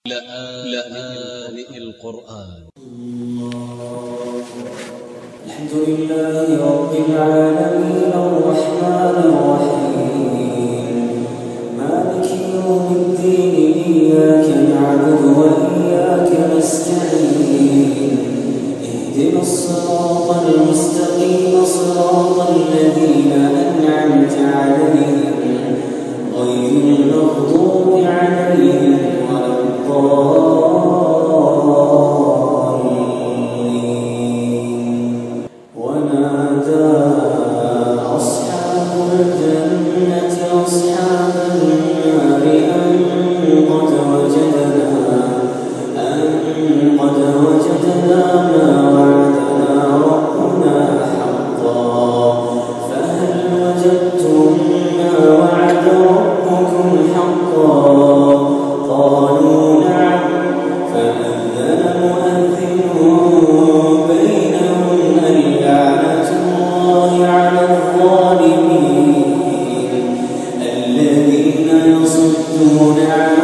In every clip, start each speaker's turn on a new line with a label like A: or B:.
A: لآن القرآن.
B: الحمد لله رب العالمين الرحمن الرحيم مالك يوم الدين إياك نعبد وإياك نستعين اهدنا الصراط المستقيم صراط الذين أنعمت عليهم غير المغضوب عليهم ولا الضالين. ونادى أصحاب الجنة أصحاب النار أن قد وجدنا ما وعدنا ربنا حقا فهل وجدتم ما وعد ربكم حقا؟ قالوا نعم. فأذن مؤذن بينهم اللعنة الله على الظالمين الذين يصدون عن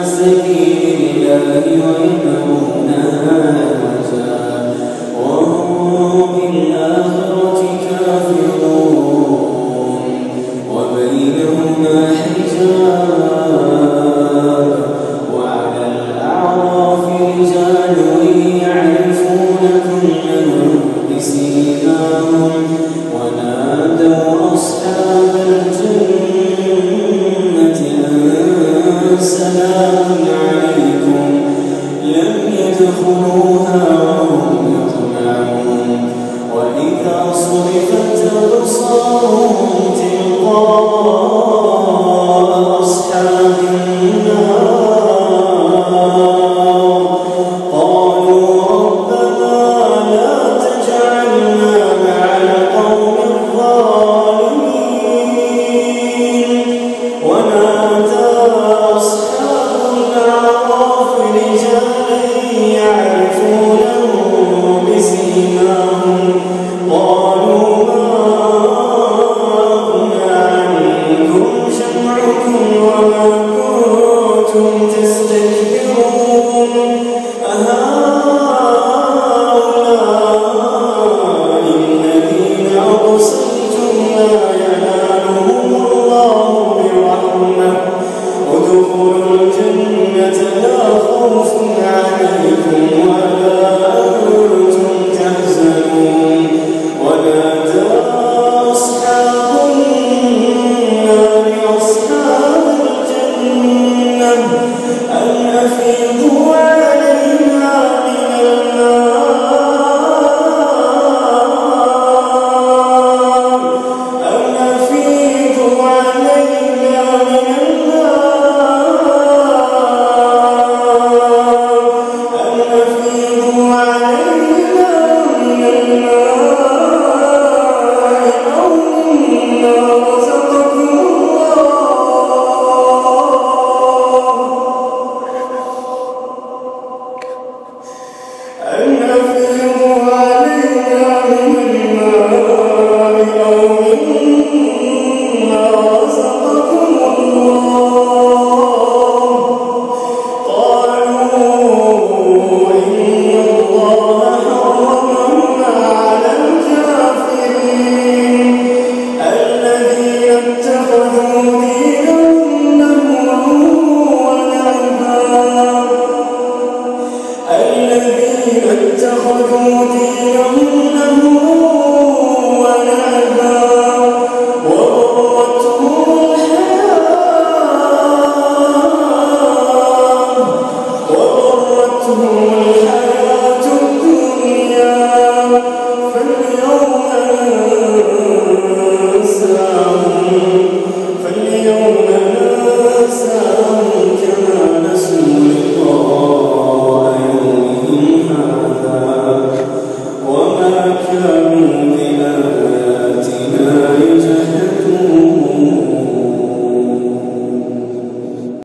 B: سبيل الله ويبغونها عوجا وهم بالآخرة كافرون وبينهما حجاب وعلى الأعراف رجال يعرفون كلا بسيماهم ونادوا أصحاب الجنة أن سلام عليكم لم يدخلوها وهم يطمعون وإذا صرفت أبصارهم تلقاء أصحاب النار قالوا ربنا لا تجعلنا مع القوم الظالمين. ونادى أصحاب الأعراف رجالا يعرفونهم بسيماهم قالوا ما أغنى عنكم جمعكم وما كنتم تستكبرون أهؤلاء الذين أرسلتم لا ينالهم الله برحمة ادخلوا الجنة لا خوف عليكم ولا أنتم تحزنون. ونادى أصحاب النار أصحاب الجنة أن أفيضوا علينا من الماء أن أفيضوا علينا من اتخذوا